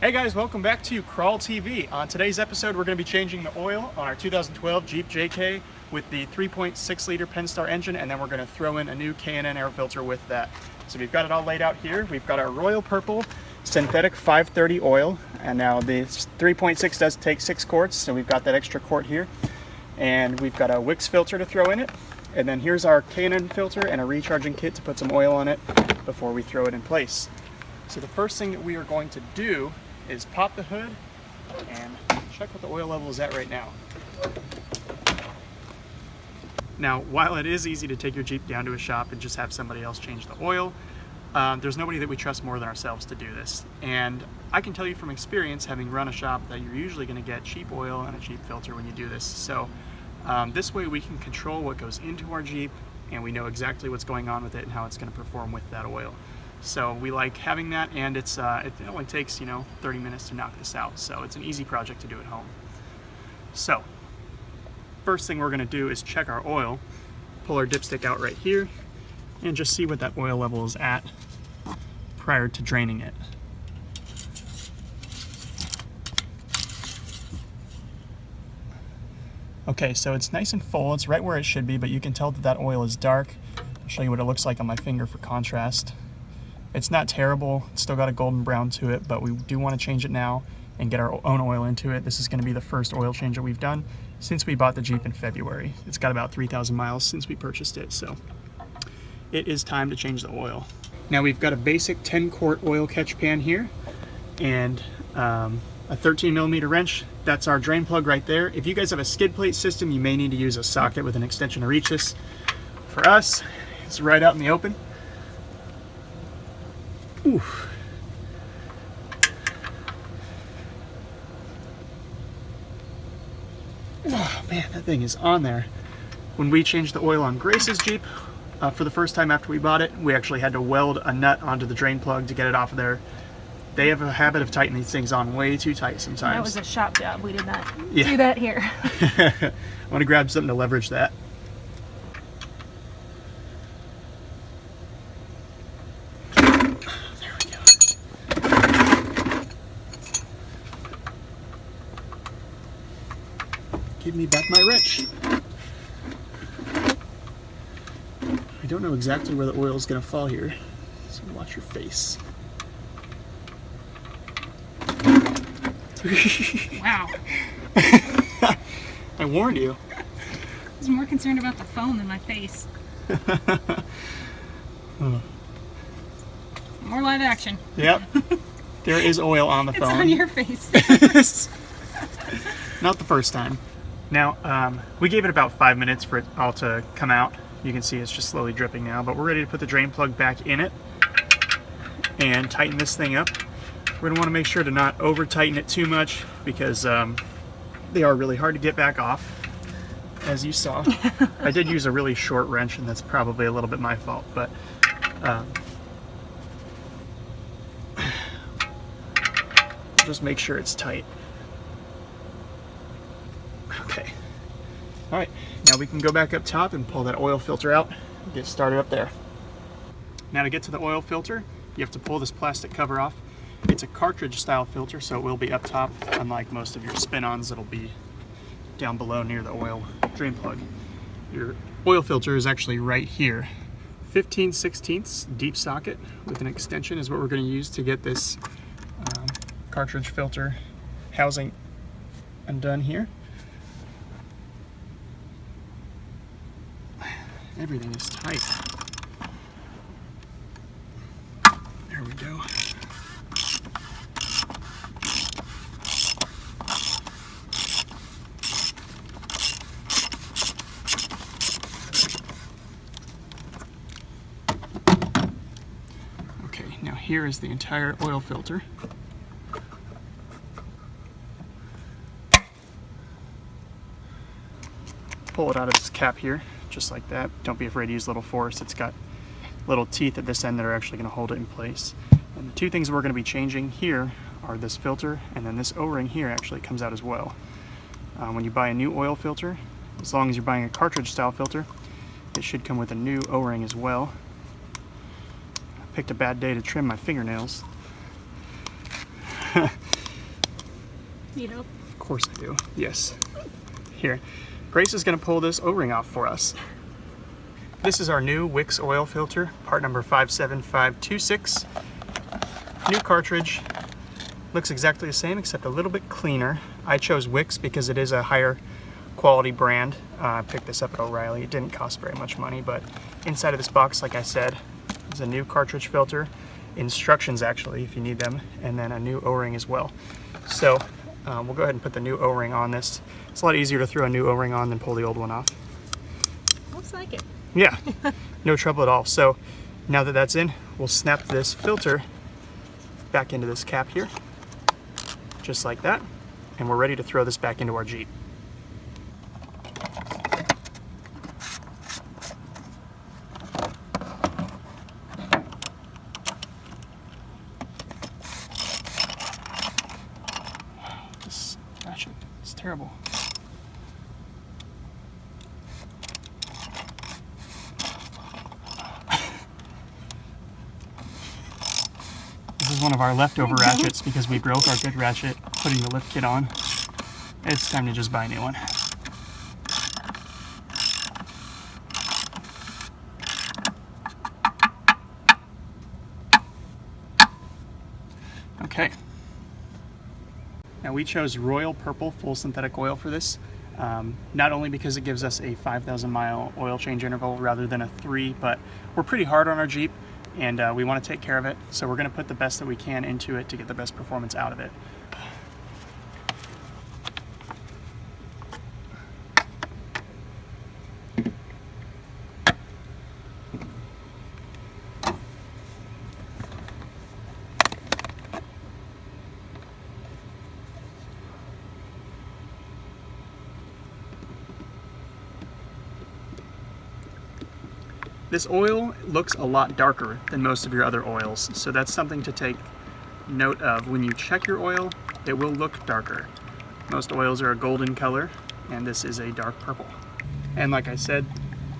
Hey guys, welcome back to Crawl TV. On today's episode, we're going to be changing the oil on our 2012 Jeep JK with the 3.6 liter Pentastar engine, and then we're going to throw in a new K&N air filter with that. So we've got it all laid out here. We've got our royal purple synthetic 530 oil, and now the 3.6 does take 6 quarts, so we've got that extra quart here. And we've got a Wicks filter to throw in it. And then here's our K&N filter and a recharging kit to put some oil on it before we throw it in place. So the first thing that we are going to do is pop the hood and check what the oil level is at right now. Now, while it is easy to take your Jeep down to a shop and just have somebody else change the oil, there's nobody that we trust more than ourselves to do this. And I can tell you from experience, having run a shop, that you're usually going to get cheap oil and a cheap filter when you do this. So this way we can control what goes into our Jeep, and we know exactly what's going on with it and how it's going to perform with that oil. So we like having that, and it only takes 30 minutes to knock this out, so it's an easy project to do at home. So first thing we're going to do is check our oil, pull our dipstick out right here, and just see what that oil level is at prior to draining it. Okay, so it's nice and full, it's right where it should be, but you can tell that that oil is dark. I'll show you what it looks like on my finger for contrast. It's not terrible, it's still got a golden brown to it, but we do want to change it now and get our own oil into it. This is going to be the first oil change that we've done since we bought the Jeep in February. It's got about 3,000 miles since we purchased it, so it is time to change the oil. Now we've got a basic 10 quart oil catch pan here and a 13 millimeter wrench. That's our drain plug right there. If you guys have a skid plate system, you may need to use a socket with an extension to reach this. For us, it's right out in the open. Oof. Oh man, that thing is on there. When we changed the oil on Grace's Jeep for the first time after we bought it, we actually had to weld a nut onto the drain plug to get it off of there. They have a habit of tightening these things on way too tight sometimes. That was a shop job. We did not do that here. I want to grab something to leverage that. Give me back my wrench. I don't know exactly where the oil is going to fall here, so watch your face. Wow. I warned you. I was more concerned about the phone than my face. More live action. Yep. There is oil on the phone. It's on your face. Not the first time. Now, we gave it about 5 minutes for it all to come out. You can see it's just slowly dripping now, but we're ready to put the drain plug back in it and tighten this thing up. We're going to want to make sure to not over tighten it too much because they are really hard to get back off, as you saw. I did use a really short wrench, and that's probably a little bit my fault, but just make sure it's tight. Okay. All right, now we can go back up top and pull that oil filter out and get started up there. Now to get to the oil filter, you have to pull this plastic cover off. It's a cartridge style filter, so it will be up top, unlike most of your spin-ons that'll be down below near the oil drain plug. Your oil filter is actually right here. 15/16 deep socket with an extension is what we're going to use to get this cartridge filter housing undone here. Everything is tight. There we go. Okay, now here is the entire oil filter. Pull it out of this cap here, just like that. Don't be afraid to use little force. It's got little teeth at this end that are actually going to hold it in place. And the two things we're going to be changing here are this filter, and then this O-ring here actually comes out as well. When you buy a new oil filter, as long as you're buying a cartridge style filter, it should come with a new O-ring as well. I picked a bad day to trim my fingernails. Need help? Of course I do. Yes. Here. Grace is going to pull this O-ring off for us. This is our new Wicks Oil Filter, part number 57526. New cartridge. Looks exactly the same except a little bit cleaner. I chose Wicks because it is a higher quality brand. I picked this up at O'Reilly. It didn't cost very much money, but inside of this box, like I said, is a new cartridge filter, instructions actually if you need them, and then a new O-ring as well. So we'll go ahead and put the new O-ring on this. It's a lot easier to throw a new O-ring on than pull the old one off. Looks like it. Yeah, no trouble at all. So now that that's in, we'll snap this filter back into this cap here, just like that, and we're ready to throw this back into our Jeep. This ratchet is terrible. This is one of our leftover ratchets because we broke our good ratchet putting the lift kit on. It's time to just buy a new one. Okay. Now we chose Royal Purple Full Synthetic Oil for this. Not only because it gives us a 5,000 mile oil change interval rather than a 3, but we're pretty hard on our Jeep and we want to take care of it. So we're going to put the best that we can into it to get the best performance out of it. This oil looks a lot darker than most of your other oils, so that's something to take note of. When you check your oil, it will look darker. Most oils are a golden color, and this is a dark purple. And like I said,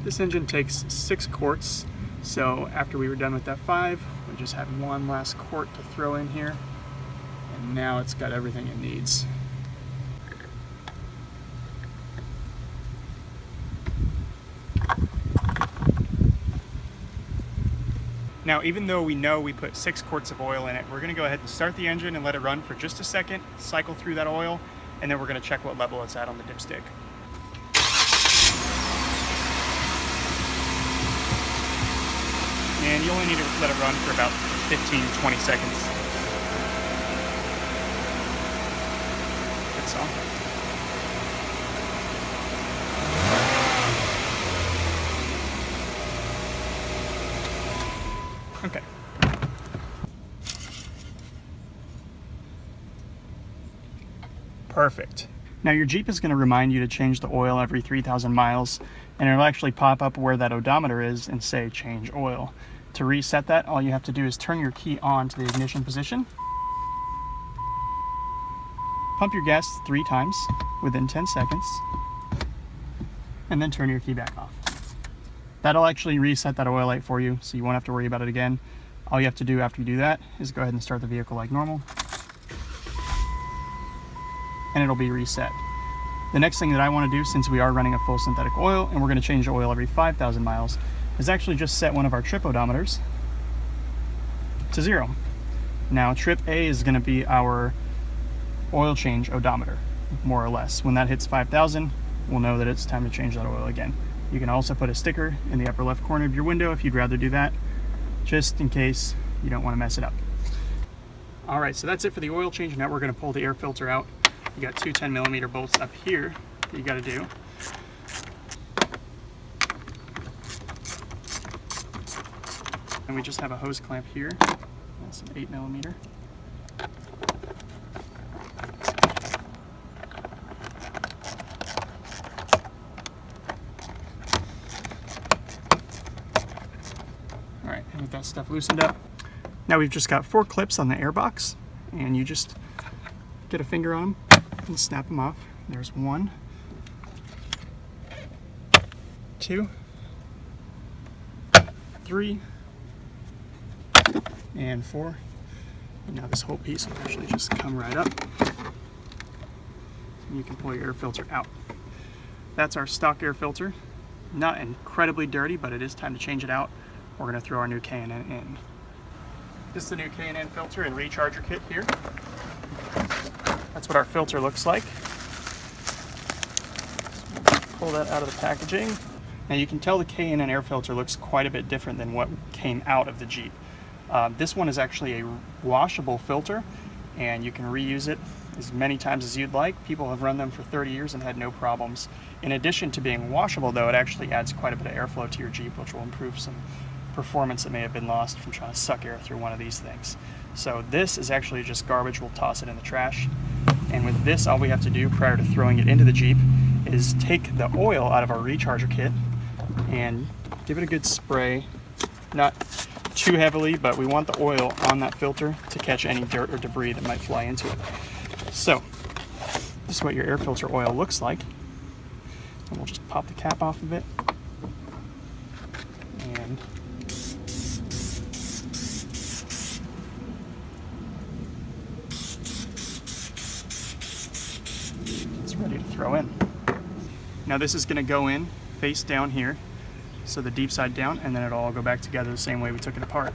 this engine takes 6 quarts, so after we were done with that 5, we just had one last quart to throw in here, and now it's got everything it needs. Now, even though we know we put 6 quarts of oil in it, we're gonna go ahead and start the engine and let it run for just a second, cycle through that oil, and then we're gonna check what level it's at on the dipstick. And you only need to let it run for about 15-20 seconds. That's all. Okay. Perfect. Now your Jeep is going to remind you to change the oil every 3,000 miles, and it'll actually pop up where that odometer is and say change oil. To reset that, all you have to do is turn your key on to the ignition position, pump your gas 3 times within 10 seconds, and then turn your key back off. That'll actually reset that oil light for you, so you won't have to worry about it again. All you have to do after you do that is go ahead and start the vehicle like normal, and it'll be reset. The next thing that I want to do, since we are running a full synthetic oil and we're going to change the oil every 5,000 miles, is actually just set one of our trip odometers to 0. Now trip A is going to be our oil change odometer, more or less. When that hits 5,000, we'll know that it's time to change that oil again. You can also put a sticker in the upper left corner of your window if you'd rather do that, just in case you don't want to mess it up. All right, so that's it for the oil change. Now we're going to pull the air filter out. You got 2 10mm bolts up here that you got to do. And we just have a hose clamp here. That's an 8mm. Alright, and with that stuff loosened up, now we've just got 4 clips on the air box, and you just get a finger on them and snap them off. There's 1, 2, 3, and 4. And now this whole piece will actually just come right up. And you can pull your air filter out. That's our stock air filter. Not incredibly dirty, but it is time to change it out. We're going to throw our new K&N in. This is the new K&N filter and recharger kit here. That's what our filter looks like. Pull that out of the packaging. Now you can tell the K&N air filter looks quite a bit different than what came out of the Jeep. This one is actually a washable filter, and you can reuse it as many times as you'd like. People have run them for 30 years and had no problems. In addition to being washable though, it actually adds quite a bit of airflow to your Jeep, which will improve some performance that may have been lost from trying to suck air through one of these things. So this is actually just garbage. We'll toss it in the trash. And with this, all we have to do prior to throwing it into the Jeep is take the oil out of our recharger kit and give it a good spray. Not too heavily, but we want the oil on that filter to catch any dirt or debris that might fly into it. So this is what your air filter oil looks like. And we'll just pop the cap off of it. And it's ready to throw in. Now this is going to go in face down here, so the deep side down, and then it'll all go back together the same way we took it apart.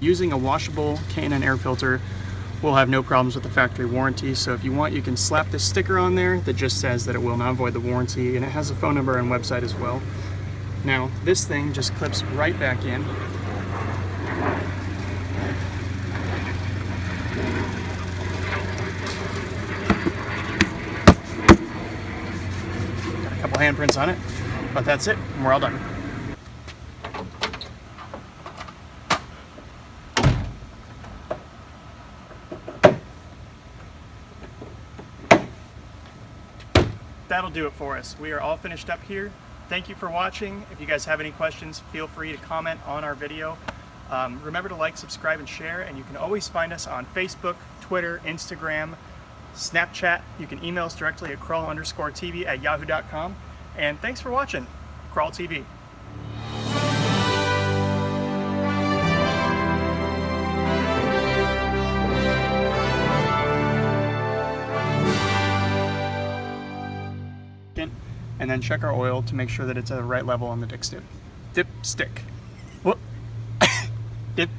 Using a washable K&N air filter will have no problems with the factory warranty, so if you want, you can slap this sticker on there that just says that it will not void the warranty, and it has a phone number and website as well. Now this thing just clips right back in. Got a couple handprints on it, but that's it, and we're all done. That'll do it for us. We are all finished up here. Thank you for watching. If you guys have any questions, feel free to comment on our video. Remember to like, subscribe, and share, and you can always find us on Facebook, Twitter, Instagram, Snapchat. You can email us directly at crawl_TV@yahoo.com. And thanks for watching Crawl TV. And then check our oil to make sure that it's at the right level on the dipstick. Whoop. Dip